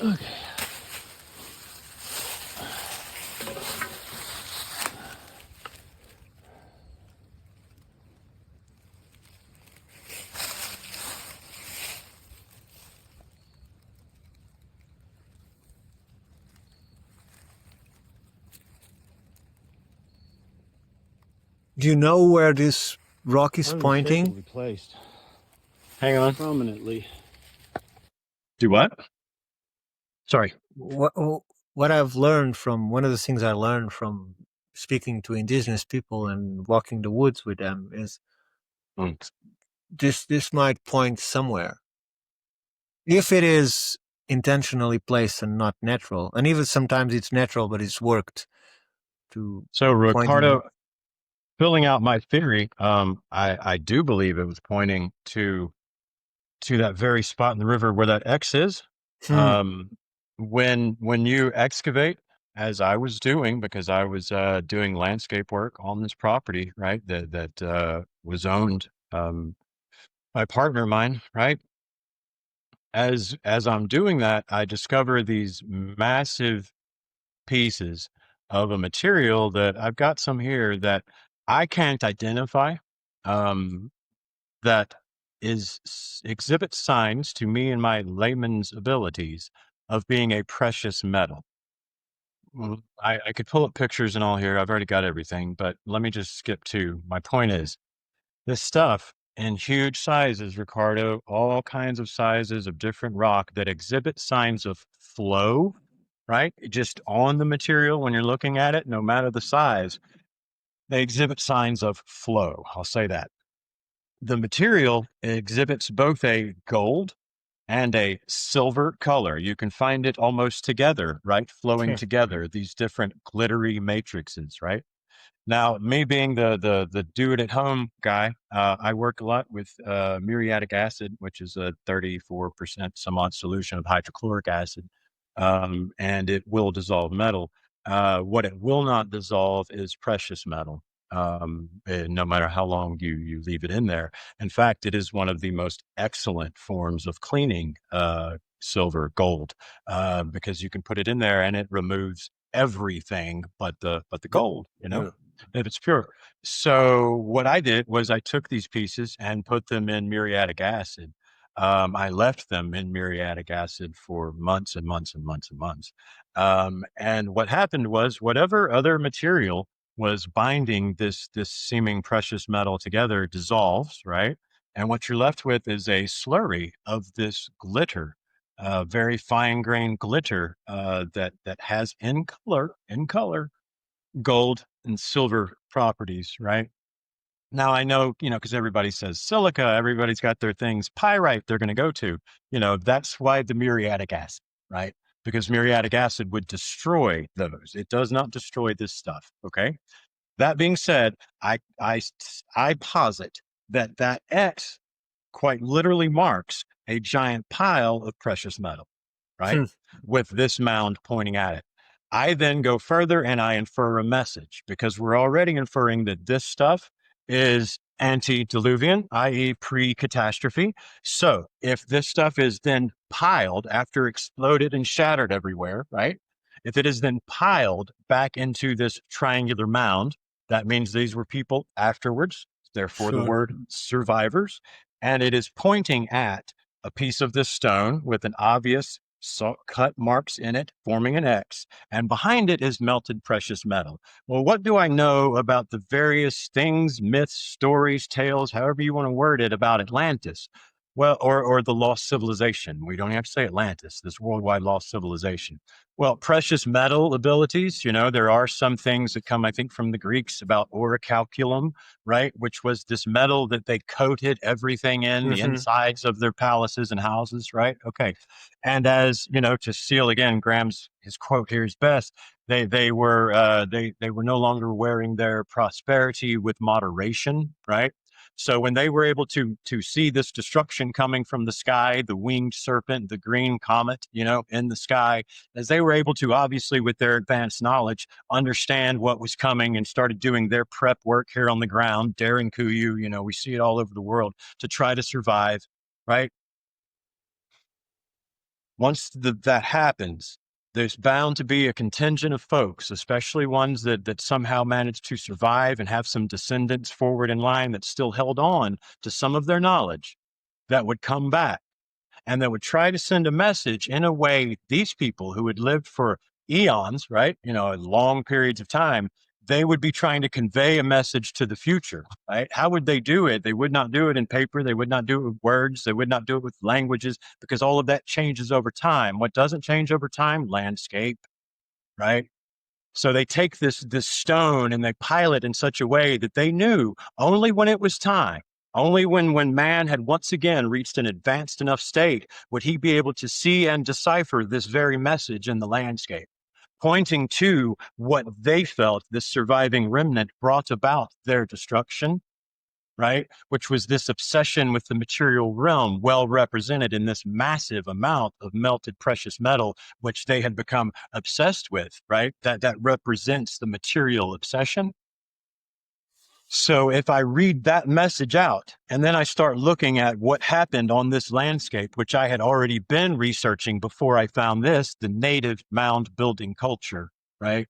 Okay. Do you know where this rock is pointing? Placed. Hang on. prominently. Do what? Sorry. What I've learned from one of the things I learned from speaking to indigenous people and walking the woods with them is Mm. this might point somewhere if it is intentionally placed and not natural, and even sometimes it's natural but it's worked to So point in Ricardo, filling out my theory, I do believe it was pointing to that very spot in the river where that X is. Hmm. When you excavate, as I was doing, because I was doing landscape work on this property, right? That was owned by a partner of mine, right? As I'm doing that, I discover these massive pieces of a material that I've got some here that I can't identify. Um, that exhibits signs to me and my layman's abilities of being a precious metal. I could pull up pictures and all here. I've already got everything, but let me just skip to my point is this stuff in huge sizes, Ricardo, all kinds of sizes of different rock that exhibit signs of flow, right? Just on the material when you're looking at it, no matter the size, they exhibit signs of flow. I'll say that. The material exhibits both a gold and a silver color. You can find it almost together, right? Flowing together, these different glittery matrices, right? Now, me being the do it at home guy, I work a lot with muriatic acid, which is a 34% some odd solution of hydrochloric acid, and it will dissolve metal. What it will not dissolve is precious metal, no matter how long you leave it in there. In fact, it is one of the most excellent forms of cleaning silver, gold, because you can put it in there and it removes everything but the gold. You know Yeah. if it's pure. So what I did was I took these pieces and put them in muriatic acid. I left them in muriatic acid for months and months and months and months. And what happened was whatever other material was binding this seeming precious metal together dissolves, right? And what you're left with is a slurry of this glitter, very fine grained glitter that has in color gold and silver properties, right? Now I know, because everybody says silica, everybody's got their things, pyrite they're going to go to. That's why the muriatic acid, right? Because muriatic acid would destroy those. It does not destroy this stuff. Okay. That being said, I posit that X quite literally marks a giant pile of precious metal, right? With this mound pointing at it. I then go further and I infer a message because we're already inferring that this stuff is antediluvian, i.e., pre catastrophe. So if this stuff is then piled after exploded and shattered everywhere, right? If it is then piled back into this triangular mound, that means these were people afterwards, therefore the Sure. word survivors. And it is pointing at a piece of this stone with an obvious cut marks in it, forming an X, and behind it is melted precious metal. Well, what do I know about the various things, myths, stories, tales, however you want to word it, about Atlantis? Well, or the lost civilization. We don't have to say Atlantis, this worldwide lost civilization. Well, precious metal abilities, there are some things that come, I think, from the Greeks about orichalcum, right? Which was this metal that they coated everything in the Hmm. insides of their palaces and houses, right? Okay. And as to seal again, his quote here is best. They were no longer wearing their prosperity with moderation, right? So when they were able to see this destruction coming from the sky, the winged serpent, the green comet, in the sky, as they were able to obviously with their advanced knowledge understand what was coming and started doing their prep work here on the ground, daring kuyu, we see it all over the world to try to survive, right? Once that happens, there's bound to be a contingent of folks, especially ones that somehow managed to survive and have some descendants forward in line that still held on to some of their knowledge that would come back and that would try to send a message in a way these people who had lived for eons, right? Long periods of time, they would be trying to convey a message to the future, right? How would they do it? They would not do it in paper. They would not do it with words. They would not do it with languages, because all of that changes over time. What doesn't change over time? Landscape, right? So they take this stone and they pile it in such a way that they knew only when it was time, only when man had once again reached an advanced enough state, would he be able to see and decipher this very message in the landscape, pointing to what they felt this surviving remnant brought about their destruction, right? Which was this obsession with the material realm, well represented in this massive amount of melted precious metal, which they had become obsessed with, right? That represents the material obsession. So if I read that message out and then I start looking at what happened on this landscape, which I had already been researching before I found this, the native mound building culture, right?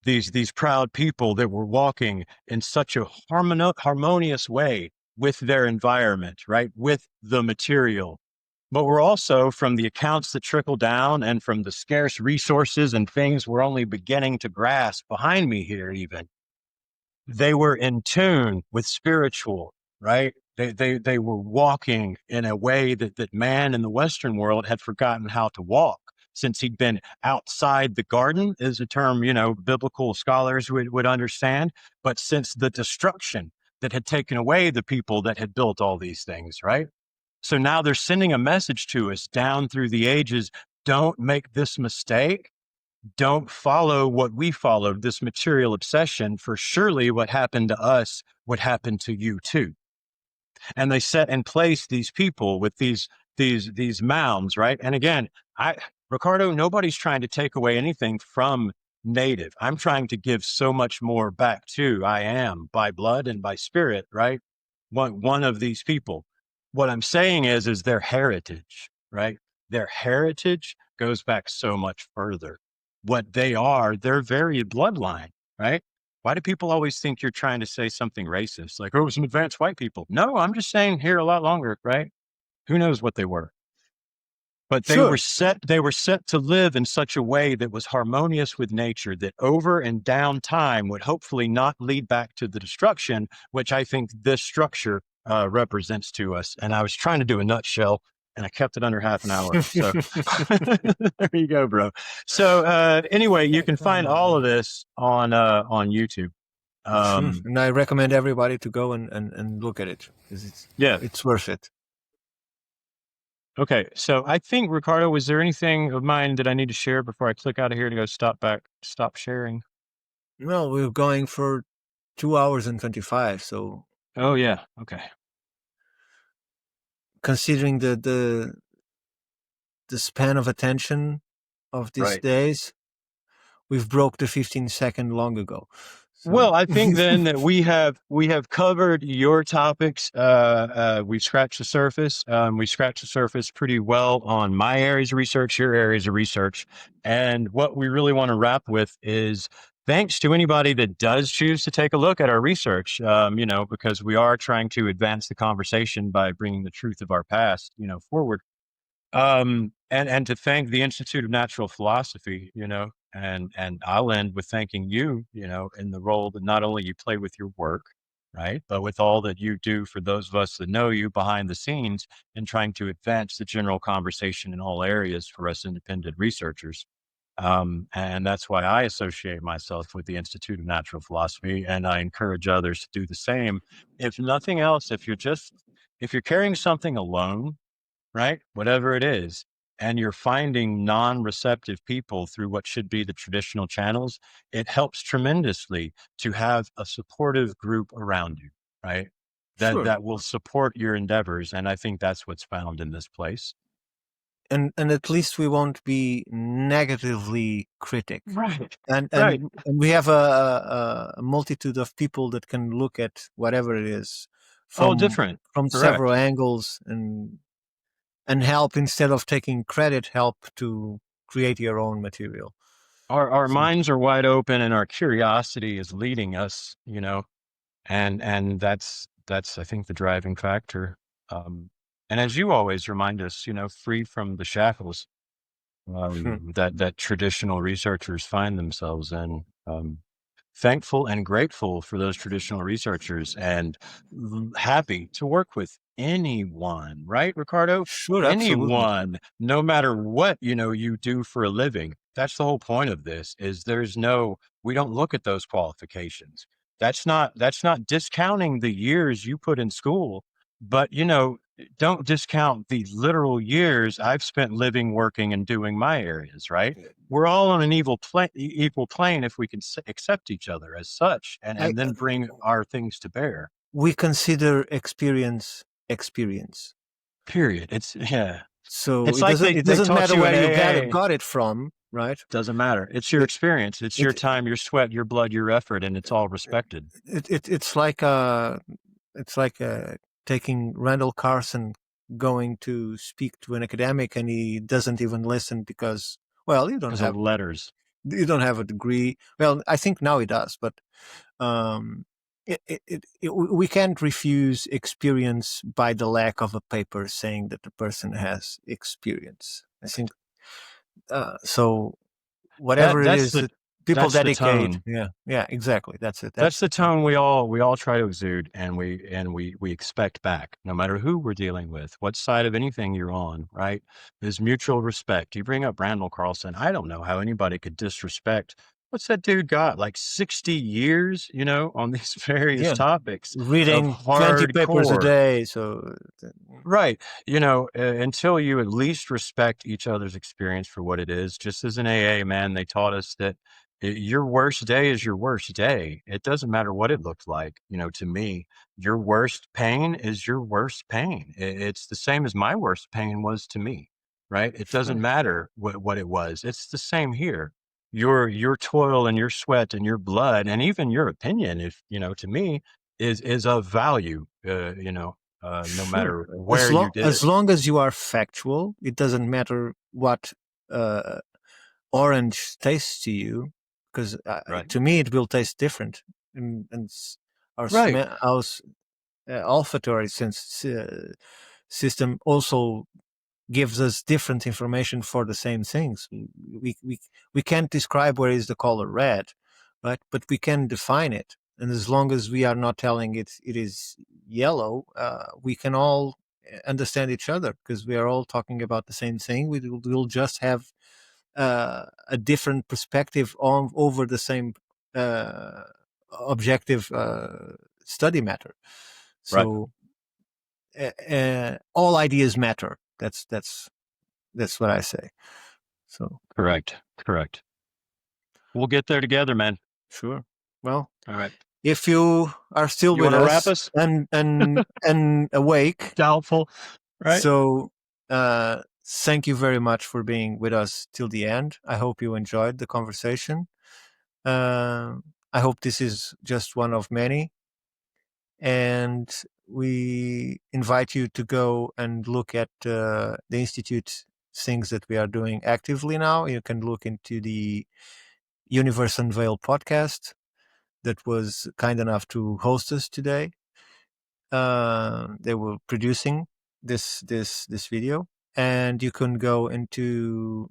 These proud people that were walking in such a harmonious way with their environment, right? With the material. But we're also, from the accounts that trickle down and from the scarce resources and things we're only beginning to grasp behind me here, even, they were in tune with spiritual, right? They were walking in a way that man in the Western world had forgotten how to walk, since he'd been outside the garden, is a term, biblical scholars would understand. But since the destruction that had taken away the people that had built all these things, right? So now they're sending a message to us down through the ages. Don't make this mistake. Don't follow what we followed, this material obsession, for surely what happened to us would happen to you too. And they set in place these people with these mounds, right? And again, Ricardo, nobody's trying to take away anything from native. I'm trying to give so much more back to I am by blood and by spirit, right? One of these people. What I'm saying is their heritage, right? Their heritage goes back so much further. What they are, their very bloodline, right? Why do people always think you're trying to say something racist? Like, oh, it was some advanced white people. No, I'm just saying here a lot longer, right? Who knows what they were? But Sure. they were set to live in such a way that was harmonious with nature, that over and down time would hopefully not lead back to the destruction, which I think this structure represents to us. And I was trying to do a nutshell, and I kept it under half an hour. So there you go, bro. So anyway, you can find all of this on YouTube. And I recommend everybody to go and look at it, because Yeah. it's worth it. Okay. So I think, Ricardo, was there anything of mine that I need to share before I click out of here to go stop sharing? Well, we're going for 2 hours and 25. So Oh yeah. Okay. considering the span of attention of these Right. days, we've broke the 15-second long ago. So. Well, I think then that we have covered your topics. We've scratched the surface. We scratched the surface pretty well on my areas of research, your areas of research, and what we really want to wrap with is thanks to anybody that does choose to take a look at our research. Because we are trying to advance the conversation by bringing the truth of our past, forward. And to thank the Institute of Natural Philosophy, and I'll end with thanking you, in the role that not only you play with your work, right, but with all that you do for those of us that know you behind the scenes in trying to advance the general conversation in all areas for us independent researchers. And that's why I associate myself with the Institute of Natural Philosophy, and I encourage others to do the same. If nothing else, if you're carrying something alone, right? Whatever it is. And you're finding non receptive people through what should be the traditional channels, it helps tremendously to have a supportive group around you, right? That, Sure. that will support your endeavors. And I think that's what's found in this place. And at least we won't be negatively critic. Right. And Right. we have a multitude of people that can look at whatever it is All from different. several Correct. angles and help, instead of taking credit, help to create your own material. Our So, minds are wide open and our curiosity is leading us, and that's I think the driving factor. And as you always remind us, free from the shackles that traditional researchers find themselves in. thankful and grateful for those traditional researchers and happy to work with anyone, right, Ricardo? Sure, absolutely. Anyone, no matter what, you do for a living. That's the whole point of this is we don't look at those qualifications. That's not discounting the years you put in school, but don't discount the literal years I've spent living, working, and doing my areas, right? We're all on an equal plane if we can accept each other as such I and then bring our things to bear. We consider experience. Period. Yeah. So It's like it they doesn't taught matter you in where you AA. got it from, right? Doesn't matter. It's your It experience. It's your it time, your sweat, your blood, your effort, and it's all respected. it's like taking Randall Carson going to speak to an academic and he doesn't even listen because, well, Because of letters. you don't have a degree. Well, I think now he does, but um, we can't refuse experience by the lack of a paper saying that the person has experience. I think so. That Whatever it that's is the that people that's the dedicate, tone. yeah, exactly. That's it. That's That's the the tone. tone we all try to exude, and we expect back, no matter who we're dealing with, what side of anything you're on, right? There's mutual respect. You bring up Randall Carlson. I don't know how anybody could disrespect. What's that dude got? Like 60 years, on these various Yeah, topics of reading 20 papers a hardcore. day. So Right. Until you at least respect each other's experience for what it is, just as an AA, man, they taught us that your worst day is your worst day. It doesn't matter what it looks like. To me, your worst pain is your worst pain. It's the same as my worst pain was to me, right? It doesn't sure, matter what it was. It's the same here. Your toil and your sweat and your blood and even your opinion, if, to me, is of value, no sure. matter where you did As it. long as you are factual, it doesn't matter what uh, orange tastes to you, because Right. to me it will taste different, and our Right. olfactory system also gives us different information for the same things. We can't describe where is the color red, right? But we can define it, and as long as we are not telling it is yellow, we can all understand each other because we are all talking about the same thing. We'll just have a different perspective on over the same uh, objective study matter. Right. So all ideas matter. That's what I say. So Correct. Correct. We'll get there together, man. sure. Well, All right. if you are still You with want to wrap us us? and awake, Doubtful. Right. so thank you very much for being with us till the end. I hope you enjoyed the conversation. I hope this is just one of many, and we invite you to go and look at the institute things that we are doing actively now. You can look into the Universe Unveiled podcast that was kind enough to host us today. They were producing this video, and you can go into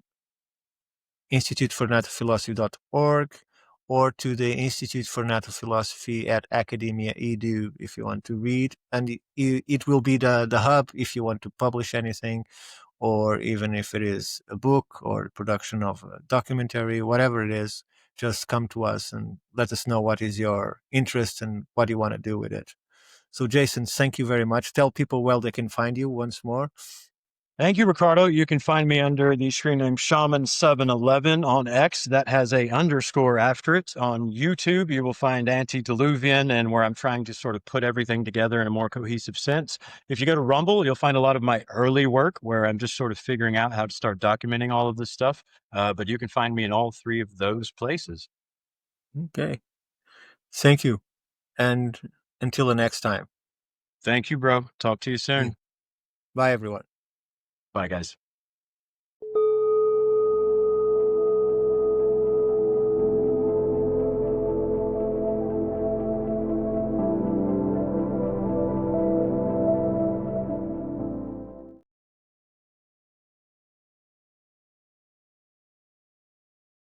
institutefornatophilosophy.org or to the Institute for Nato Philosophy at Academia Edu if you want to read. And it will be the hub if you want to publish anything, or even if it is a book or production of a documentary, whatever it is, just come to us and let us know what is your interest and what you want to do with it. So, Jason, thank you very much. Tell people where they can find you once more. Thank you, Ricardo. You can find me under the screen name Shaman711 on X. That has a underscore after it. On YouTube, you will find Antediluvian, and where I'm trying to sort of put everything together in a more cohesive sense. If you go to Rumble, you'll find a lot of my early work where I'm just sort of figuring out how to start documenting all of this stuff. But you can find me in all three of those places. Okay. Thank you. And until the next time. Thank you, bro. Talk to you soon. Bye, everyone. Bye, guys.